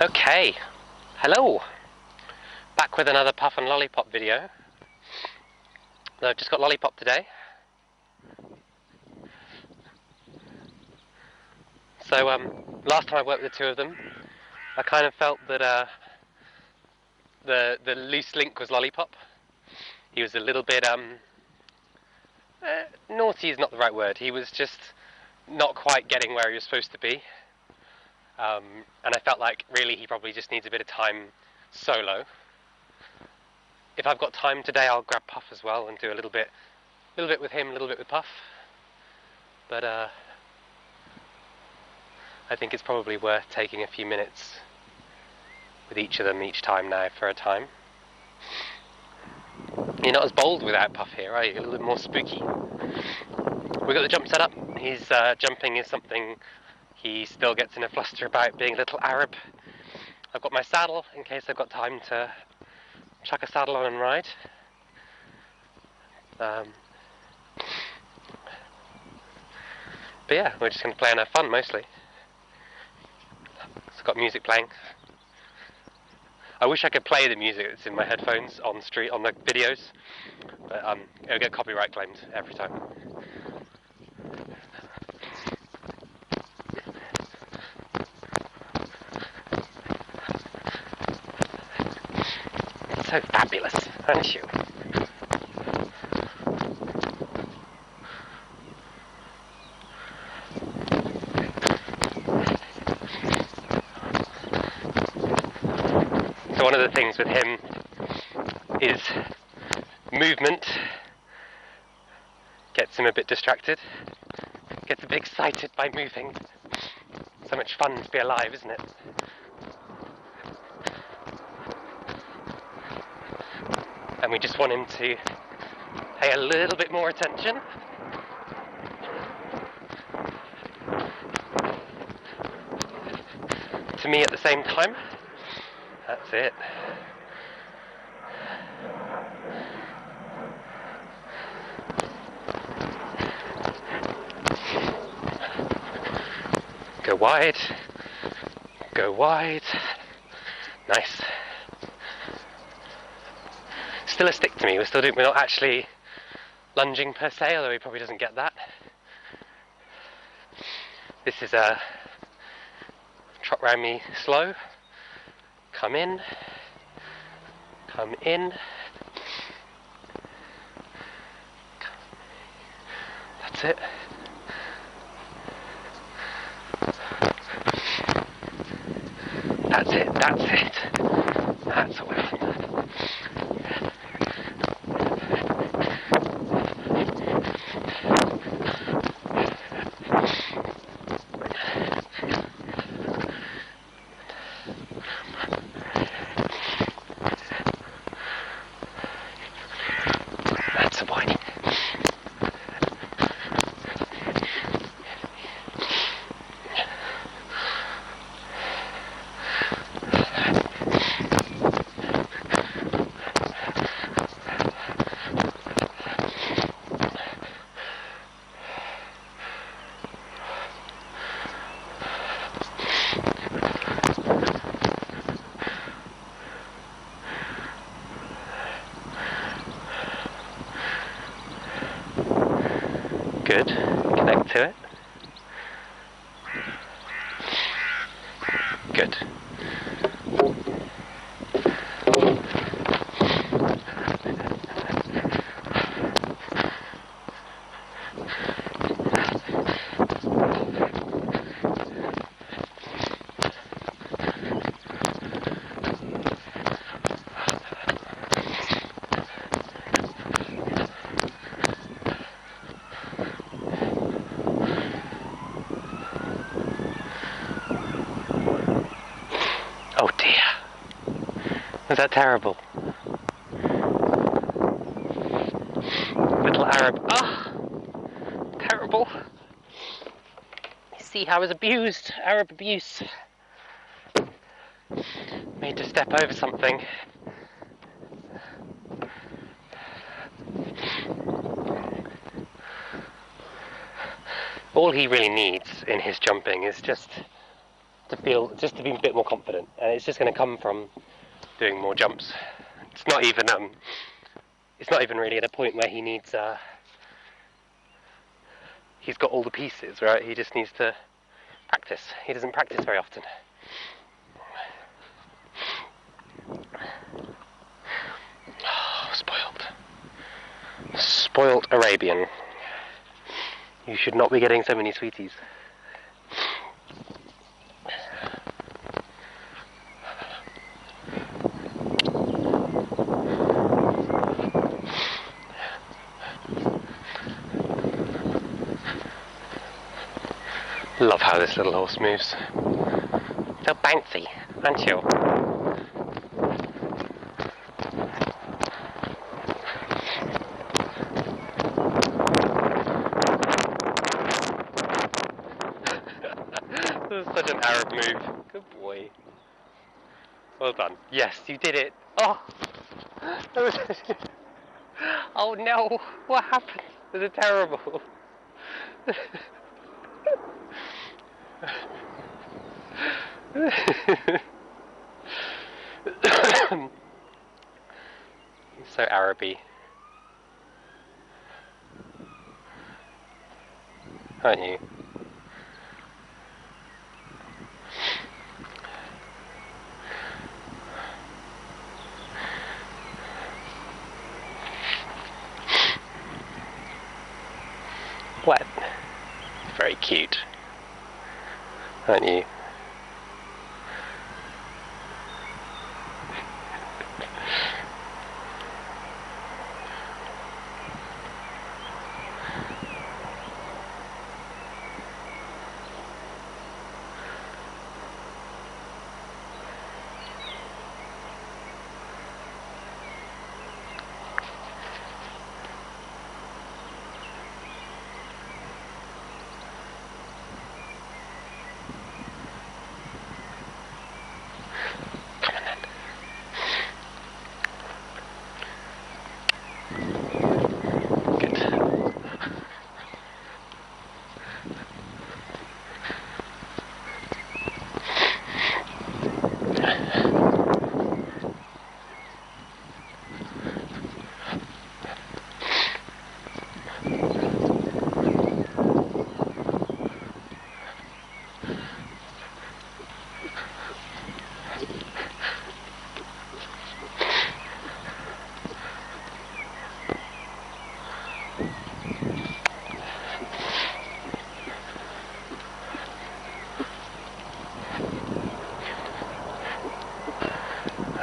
Okay, hello! Back with another Puff and Lollipop video. I've just got Lollipop today. So, last time I worked with the two of them, I kind of felt that the loose link was Lollipop. He was a little bit, naughty is not the right word. He was just not quite getting where he was supposed to be. And I felt like really he probably just needs a bit of time solo. If I've got time today, I'll grab Puff as well and do a little bit with him, a little bit with Puff. But I think it's probably worth taking a few minutes with each of them each time now for a time. You're not as bold without Puff here, are you? A little bit more spooky. We've got the jump set up. His jumping is something he still gets in a fluster about, being a little Arab. I've got my saddle in case I've got time to chuck a saddle on and ride. But yeah, we're just going to play and have fun mostly. So I've got music playing. I wish I could play the music that's in my headphones on the videos, but it'll get copyright claimed every time. So fabulous, aren't you? So one of the things with him is movement. Gets him a bit distracted. Gets a bit excited by moving. So much fun to be alive, isn't it? And we just want him to pay a little bit more attention. To me at the same time. That's it. Go wide. Go wide. Nice. Still a stick to me. We're not actually lunging per se, although he probably doesn't get that. This is a trot round me slow. Come in. Come in. That's it. That's it. That's it. That's what we want. That's a boy. Good. Connect to it. Good. Oh dear. Was that terrible? Little Arab. Ah! Terrible. You see how I was abused. Arab abuse. Made to step over something. All he really needs in his jumping is just just to be a bit more confident, and it's just going to come from doing more jumps. It's not even really at a point where he needs he's got all the pieces, right? He just needs to practice. He doesn't practice very often. Oh, spoiled Arabian. You should not be getting so many sweeties. Love how this little horse moves. So bouncy, aren't you? This is such an Arab move. Good boy. Well done. Yes, you did it. Oh! Oh no! What happened? Was it terrible? So Araby. Aren't you? What? Very cute. Aren't you?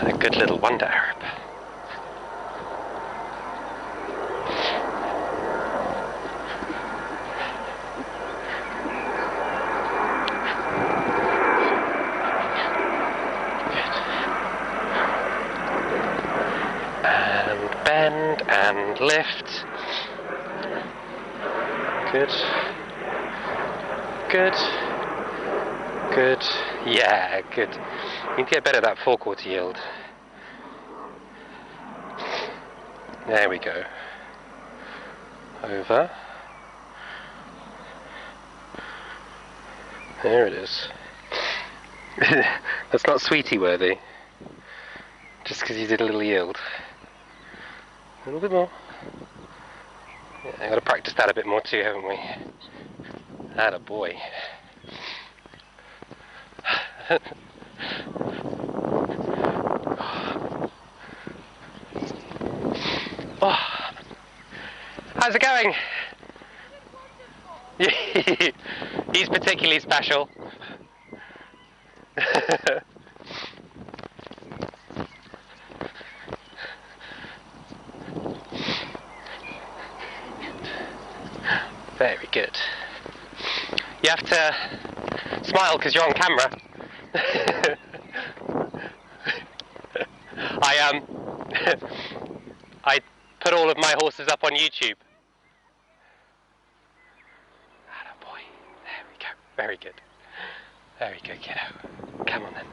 A good little wonder Arab. And bend and lift. Good. Good. Good. Yeah, good. You need to get better at that forequarter yield. There we go. Over. There it is. That's not sweetie worthy. Just because you did a little yield. A little bit more. Yeah, I've got to practice that a bit more too, haven't we? Atta boy. Oh. How's it going? He's particularly special. Very good. You have to smile because you're on camera. I put all of my horses up on YouTube. Atta boy. There we go. Very good. Very good, kiddo. Come on then.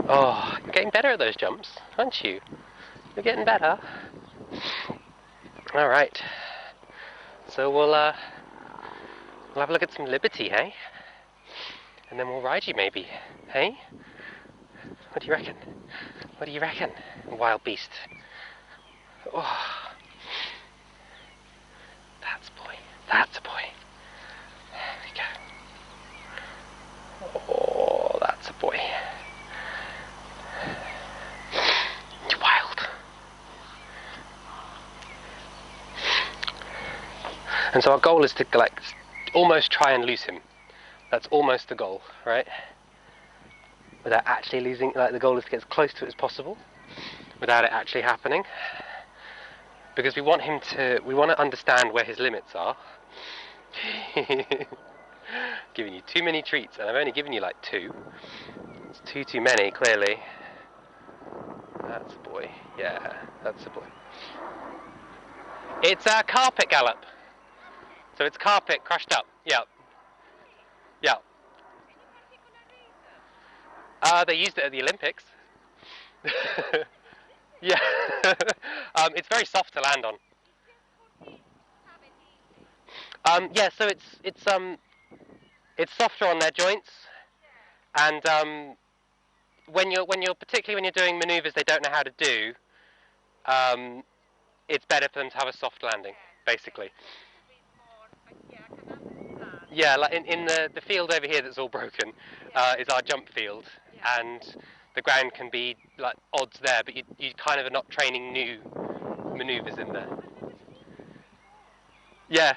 Oh, you're getting better at those jumps, aren't you? You're getting better. All right. So we'll have a look at some liberty, hey? And then we'll ride you maybe, hey? What do you reckon? What do you reckon, wild beast? Oh, that's a boy. That's a boy. There we go. Oh, that's a boy. You're wild. And so our goal is to almost try and lose him. That's almost the goal, right? Without actually losing, the goal is to get as close to it as possible, without it actually happening. Because we want to understand where his limits are. Giving you too many treats, and I've only given you like 2. It's too many, clearly. That's a boy. Yeah, that's a boy. It's a carpet gallop. So it's carpet crushed up. Yeah. Yeah. They used it at the Olympics. Yeah. It's very soft to land on. Yeah, so it's softer on their joints, and when you're particularly when you're doing manoeuvres they don't know how to do, it's better for them to have a soft landing, basically. Yeah, like in the field over here that's all broken, is our jump field, and the ground can be like odds there, but you kind of are not training new manoeuvres in there. Yeah.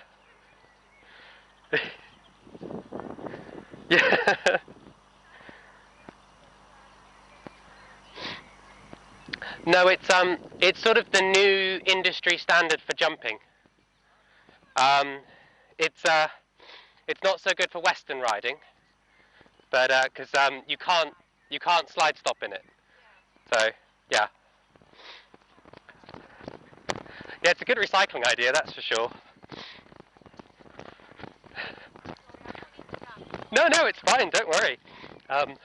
Yeah. No, it's sort of the new industry standard for jumping. Um, it's not so good for Western riding, but because you can't slide stop in it. So yeah, yeah, it's a good recycling idea, that's for sure. No, it's fine. Don't worry. Um,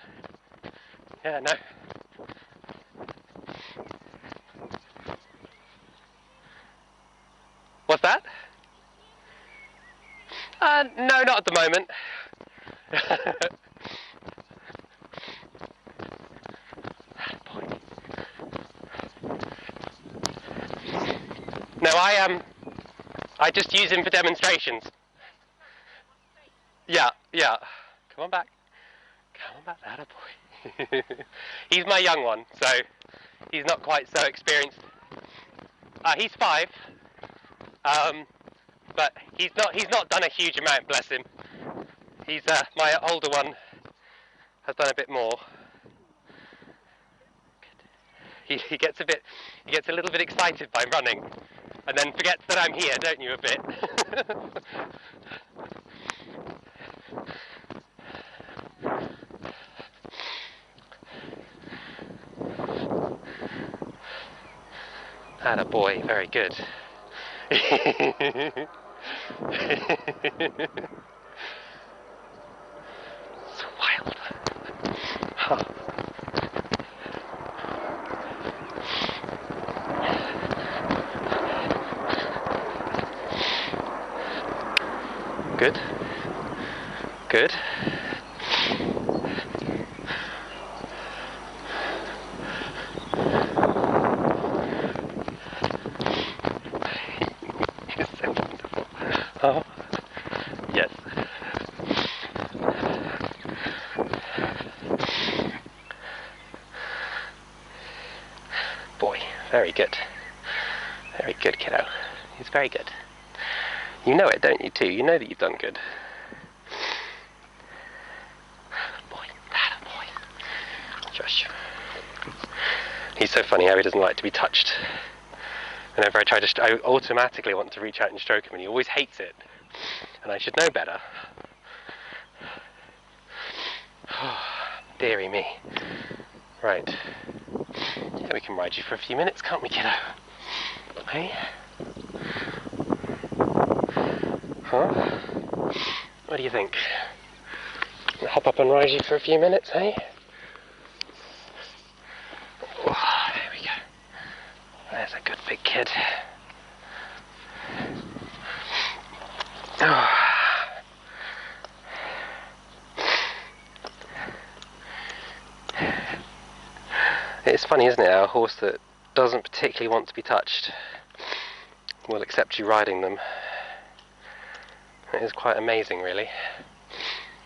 yeah, no. What's that? No, not at the moment. No, I just use him for demonstrations. Yeah, yeah. Come on back. Come on back, attaboy. He's my young one, so he's not quite so experienced. He's 5, but he's not done a huge amount. Bless him. He's my older one has done a bit more. He gets a little bit excited by running, and then forgets that I'm here, don't you? A bit. Attaboy, very good. It's wild. Huh. Good. Good. It's so wonderful. Oh, yes. Boy, very good. Very good, kiddo. He's very good. You know it, don't you, too? You know that you've done good. Boy, attaboy. Josh. He's so funny how he doesn't like to be touched. Whenever I automatically want to reach out and stroke him, and he always hates it. And I should know better. Deary me. Right. Yeah, we can ride you for a few minutes, can't we, kiddo? Hey? Huh? What do you think? I'll hop up and ride you for a few minutes, hey? Oh, there we go. There's a good big kid. Oh. It's funny, isn't it, how a horse that doesn't particularly want to be touched will accept you riding them. It is quite amazing, really.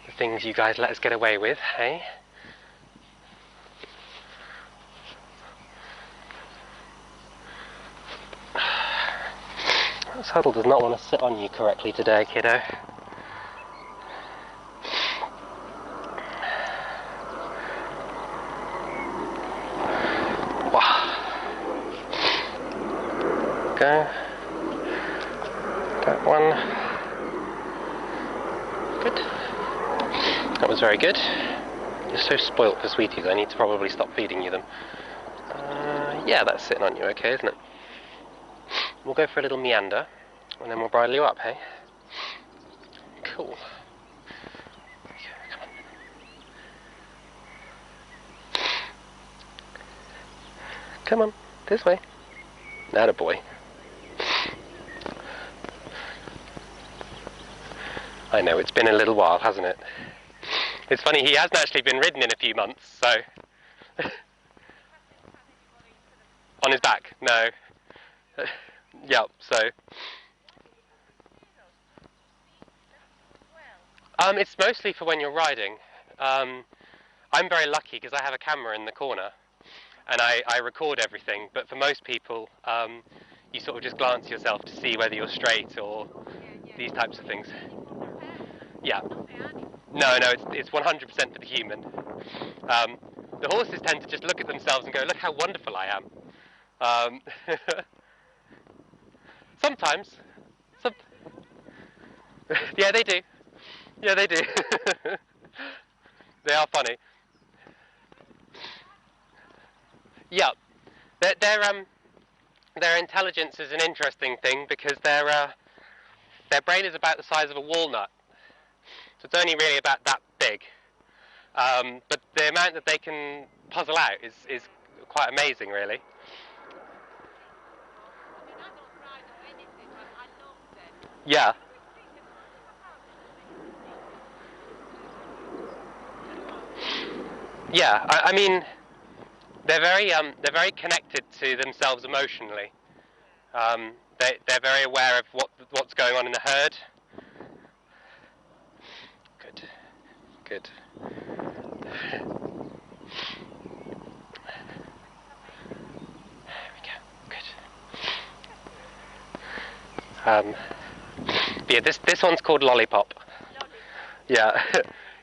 The things you guys let us get away with, hey? That saddle does not want to sit on you correctly today, kiddo. Go. That one. Good. That was very good. You're so spoilt for sweeties, I need to probably stop feeding you them. Yeah, that's sitting on you okay, isn't it? We'll go for a little meander, and then we'll bridle you up, hey? Cool. Come on, this way. Atta boy. I know, it's been a little while, hasn't it? It's funny, he hasn't actually been ridden in a few months, so... On his back? No. Yep, so... It's mostly for when you're riding. I'm very lucky because I have a camera in the corner, and I record everything, but for most people, you sort of just glance yourself to see whether you're straight or these types of things. Yeah. No, it's 100% for the human. The horses tend to just look at themselves and go, look how wonderful I am. Sometimes. Some... Yeah, they do. Yeah, they do. They are funny. Yeah. Their intelligence is an interesting thing because their brain is about the size of a walnut. So it's only really about that big. But the amount that they can puzzle out is quite amazing, really. Yeah. Yeah, I mean, they're very connected to themselves emotionally. They're very aware of what's going on in the herd. Good, good. There we go. Good. Yeah, this one's called Lollipop. Yeah.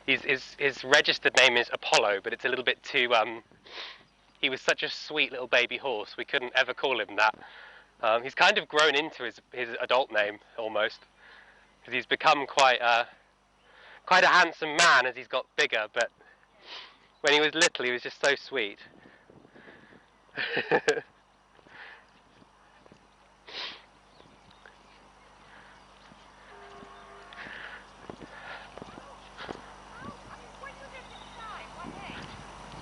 His registered name is Apollo, but it's a little bit too, he was such a sweet little baby horse, we couldn't ever call him that. He's kind of grown into his adult name, almost, because he's become quite a handsome man as he's got bigger, but when he was little, he was just so sweet.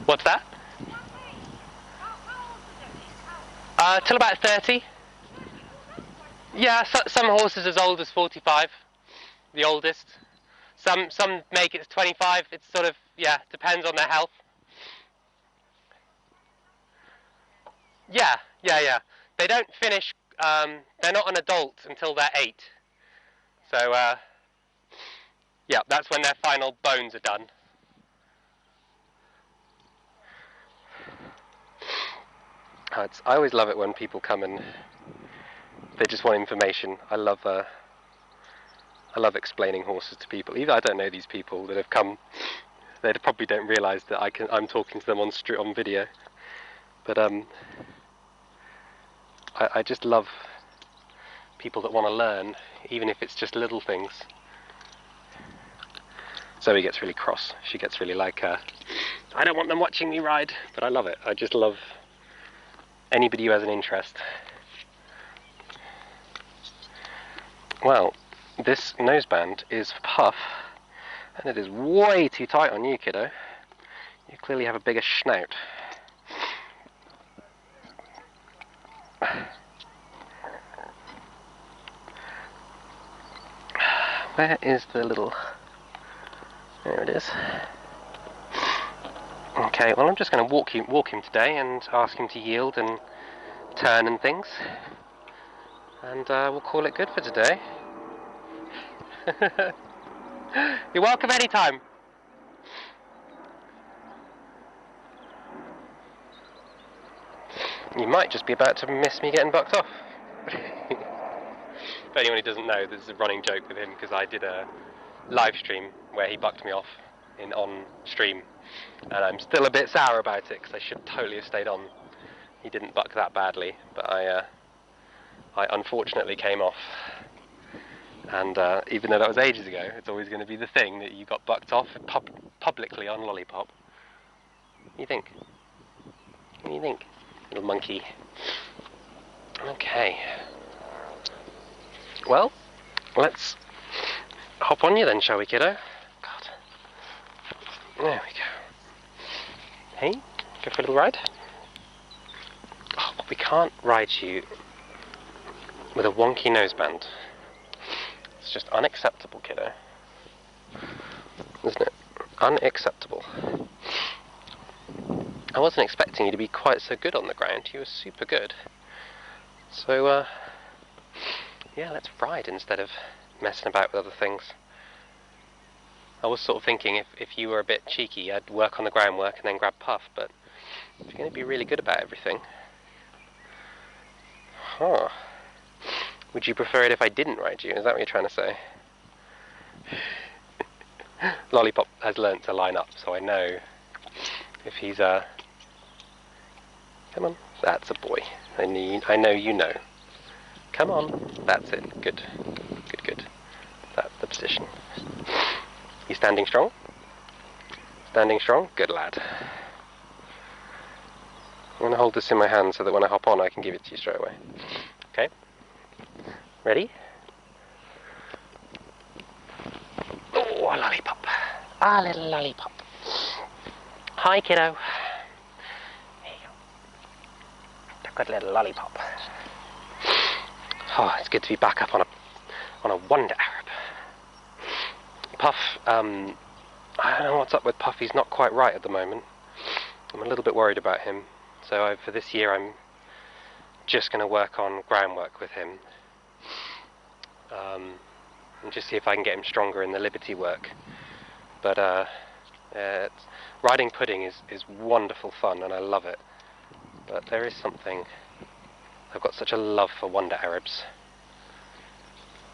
What's that? Till about 30. Yeah, some horses as old as 45, the oldest. Some make it to 25. It's sort of, yeah, depends on their health. Yeah. They don't finish, they're not an adult until they're 8. So, yeah, that's when their final bones are done. I always love it when people come and they just want information. I love explaining horses to people. Either I don't know these people that have come. They probably don't realise that I'm talking to them on video. But I just love people that want to learn, even if it's just little things. Zoe gets really cross. She gets really like, I don't want them watching me ride, but I love it. I just love anybody who has an interest. Well, this noseband is Puff, and it is way too tight on you, kiddo. You clearly have a bigger snout. Where is the little... There it is. Okay, well I'm just going to walk him today and ask him to yield and turn and things. And we'll call it good for today. You're welcome anytime. You might just be about to miss me getting bucked off. For anyone who doesn't know, this is a running joke with him because I did a live stream where he bucked me off on stream, and I'm still a bit sour about it because I should totally have stayed on. He didn't buck that badly, but I unfortunately came off. And even though that was ages ago, it's always going to be the thing that you got bucked off publicly on Lollipop. What do you think? What do you think, little monkey? Okay. Well, let's hop on you then, shall we, kiddo? God. There we go. Hey, go for a little ride? Oh, we can't ride you with a wonky noseband. It's just unacceptable, kiddo. Isn't it? Unacceptable. I wasn't expecting you to be quite so good on the ground. You were super good. So, yeah, let's ride instead of messing about with other things. I was sort of thinking if you were a bit cheeky, I'd work on the groundwork and then grab Puff, but if you're going to be really good about everything... Huh. Would you prefer it if I didn't ride you? Is that what you're trying to say? Lollipop has learnt to line up, so I know if he's Come on, that's a boy. I know you know. Come on, that's it. Good, good, good. That's the position. You standing strong? Standing strong? Good lad. I'm going to hold this in my hand so that when I hop on I can give it to you straight away. Okay? Ready? Oh, a lollipop. A little lollipop. Hi, kiddo. There you go. A good little lollipop. Oh, it's good to be back up on a wonder Arab. Puff, I don't know what's up with Puff. He's not quite right at the moment. I'm a little bit worried about him. So for this year, I'm just going to work on groundwork with him. And just see if I can get him stronger in the Liberty work. But riding pudding is wonderful fun, and I love it. But there is something... I've got such a love for wonder Arabs.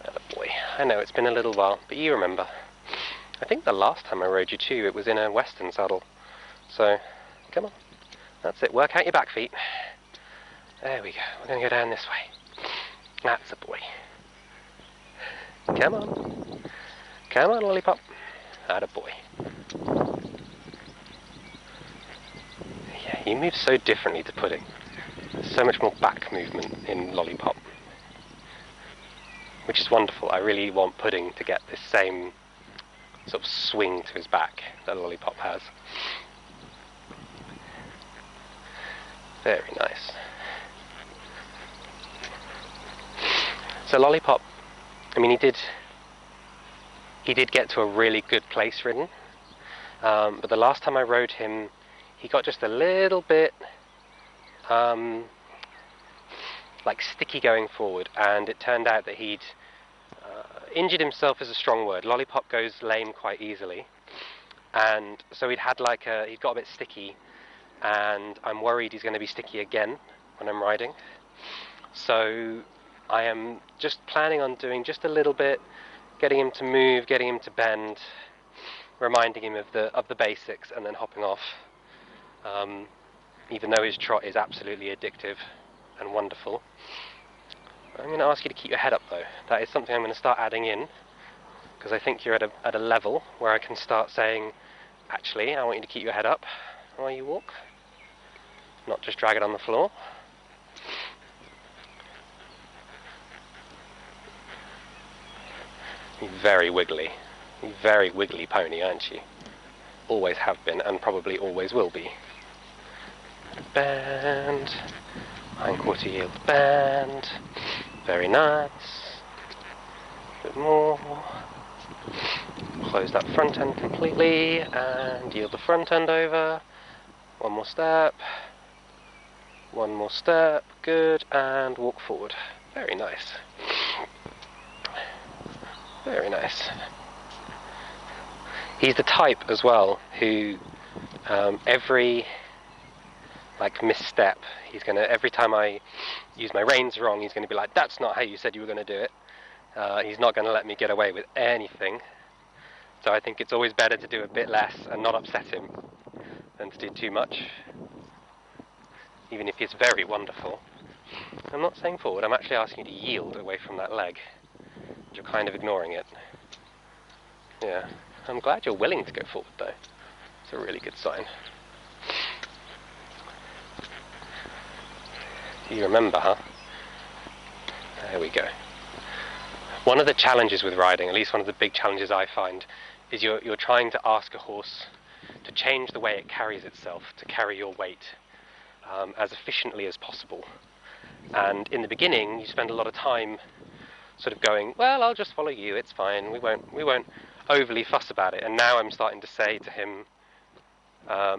Oh boy, I know it's been a little while, but you remember. I think the last time I rode you too, it was in a Western saddle. So, come on. That's it, work out your back feet. There we go, we're going to go down this way. That's a boy. Come on. Come on, lollipop. Atta boy. Yeah, you move so differently to pudding. There's so much more back movement in Lollipop, which is wonderful. I really want Pudding to get this same sort of swing to his back that Lollipop has. Very nice. So Lollipop, I mean, he did get to a really good place ridden, but the last time I rode him, he got just a little bit like sticky going forward, and it turned out that he'd injured himself is a strong word. Lollipop goes lame quite easily, and so he'd got a bit sticky, and I'm worried he's going to be sticky again when I'm riding. So I am just planning on doing just a little bit, getting him to move, getting him to bend, reminding him of the basics, and then hopping off. Even though his trot is absolutely addictive and wonderful. I'm going to ask you to keep your head up though. That is something I'm going to start adding in, because I think you're at a level where I can start saying, actually, I want you to keep your head up while you walk, not just drag it on the floor. You're very wiggly pony, aren't you? Always have been, and probably always will be. Bend, hind-quarter yield, bend, very nice, a bit more, close that front end completely, and yield the front end over, One more step. One more step. Good. And walk forward. Very nice. Very nice. He's the type as well who every misstep, he's gonna, every time I use my reins wrong, he's gonna be like, that's not how you said you were gonna do it. He's not gonna let me get away with anything. So I think it's always better to do a bit less and not upset him than to do too much, even if he's very wonderful. I'm not saying forward, I'm actually asking you to yield away from that leg. You're kind of ignoring it. Yeah, I'm glad you're willing to go forward though. It's a really good sign. You remember, huh? There we go. One of the challenges with riding, at least one of the big challenges I find, is you're trying to ask a horse to change the way it carries itself, to carry your weight as efficiently as possible. And in the beginning, you spend a lot of time sort of going, well, I'll just follow you, it's fine, we won't overly fuss about it. And now I'm starting to say to him,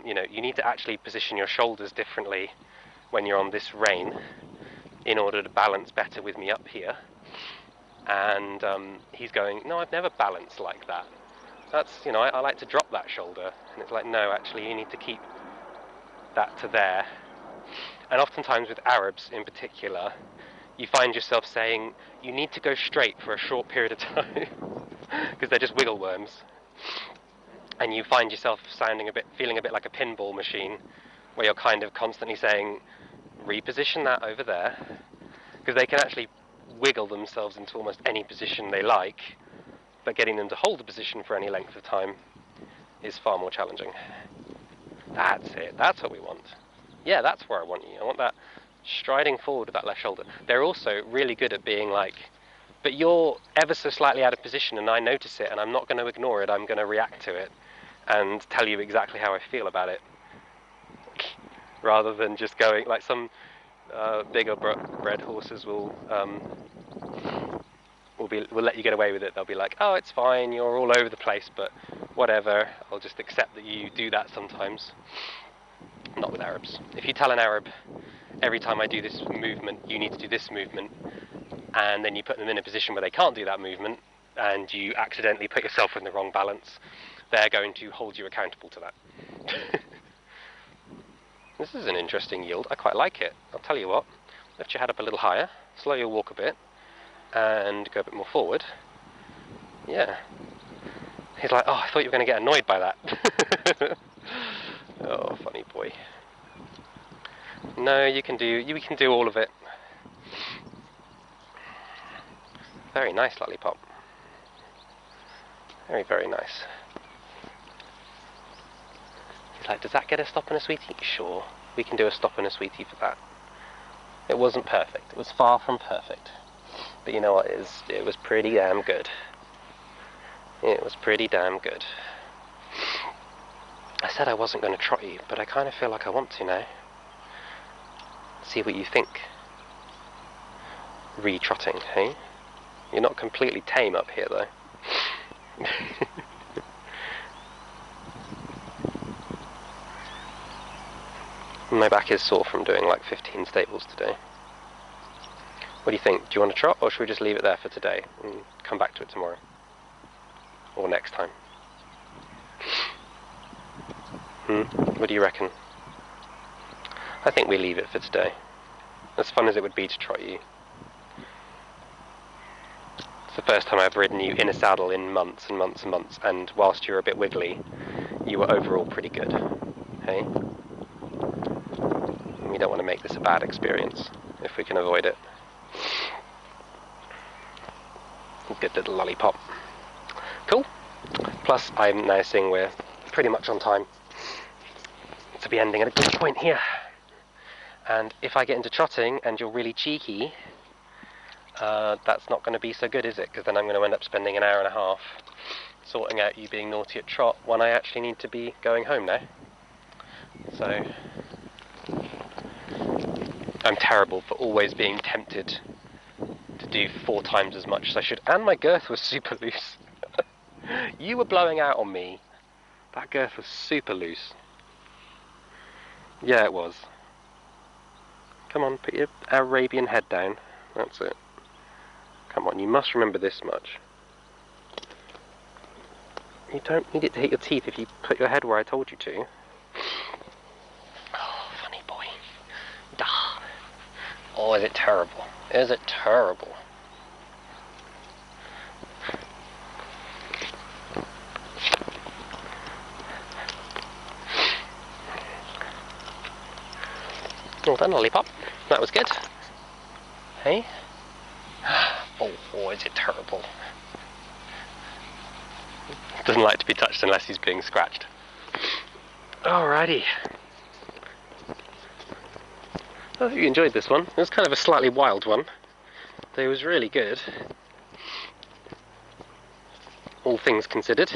you need to actually position your shoulders differently when you're on this rein in order to balance better with me up here. And he's going, no, I've never balanced like that. That's, I like to drop that shoulder. And it's like, no, actually, you need to keep that to there. And oftentimes with Arabs in particular, you find yourself saying, you need to go straight for a short period of time, because they're just wiggle worms. And you find yourself feeling a bit like a pinball machine, where you're kind of constantly saying, reposition that over there, because they can actually wiggle themselves into almost any position they like, but getting them to hold a position for any length of time is far more challenging. That's it, that's what we want. Yeah, that's where I want you. I want that striding forward with that left shoulder. They're also really good at being like, but you're ever so slightly out of position and I notice it and I'm not going to ignore it, I'm going to react to it and tell you exactly how I feel about it. Rather than just going, like some bigger bred horses will let you get away with it. They'll be like, oh, it's fine, you're all over the place, but whatever, I'll just accept that you do that sometimes. Not with Arabs. If you tell an Arab, every time I do this movement, you need to do this movement, and then you put them in a position where they can't do that movement, and you accidentally put yourself in the wrong balance, they're going to hold you accountable to that. This is an interesting yield. I quite like it. I'll tell you what, lift your head up a little higher, slow your walk a bit, and go a bit more forward. Yeah. He's like, oh, I thought you were going to get annoyed by that. Oh, funny boy. No, you can do all of it. Very nice, Lollipop. Very, very nice. He's like, does that get a stop and a sweetie? Sure, we can do a stop and a sweetie for that. It wasn't perfect. It was far from perfect. But you know what? It was pretty damn good. It was pretty damn good. I said I wasn't going to trot you, but I kind of feel like I want to now. See what you think. Re-trotting, hey? You're not completely tame up here, though. My back is sore from doing like 15 stables today. What do you think? Do you want to trot, or should we just leave it there for today and come back to it tomorrow? Or next time? What do you reckon? I think we leave it for today. As fun as it would be to trot you. It's the first time I've ridden you in a saddle in months and months and months, and whilst you were a bit wiggly, you were overall pretty good. Hey? We don't want to make this a bad experience, if we can avoid it. Good little lollipop. Cool. Plus, I'm now seeing we're pretty much on time to be ending at a good point here. And if I get into trotting and you're really cheeky, that's not going to be so good, is it? Because then I'm going to end up spending an hour and a half sorting out you being naughty at trot when I actually need to be going home now. So I'm terrible for always being tempted to do 4 times as much as I should. And my girth was super loose. You were blowing out on me. That girth was super loose. Yeah, it was. Come on, put your Arabian head down. That's it. Come on, you must remember this much. You don't need it to hit your teeth if you put your head where I told you to. Oh, funny boy. Duh. Oh, is it terrible? Is it terrible? Well done, Lollipop. That was good. Hey? Oh, is it terrible? Doesn't like to be touched unless he's being scratched. Alrighty. I hope you enjoyed this one. It was kind of a slightly wild one, but it was really good. All things considered.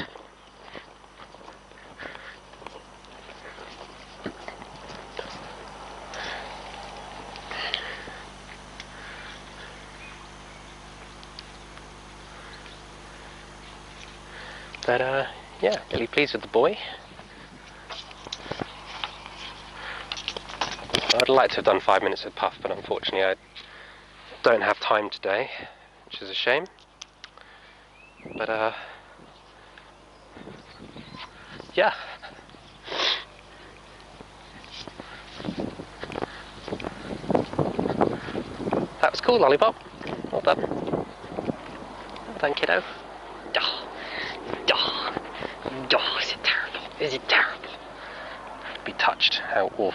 But yeah, really pleased with the boy. I'd like to have done 5 minutes with Puff, but unfortunately I don't have time today, which is a shame. But yeah. That was cool, Lollipop. Well done. Well done, kiddo. Is it terrible? Is it terrible? Be touched. How awful.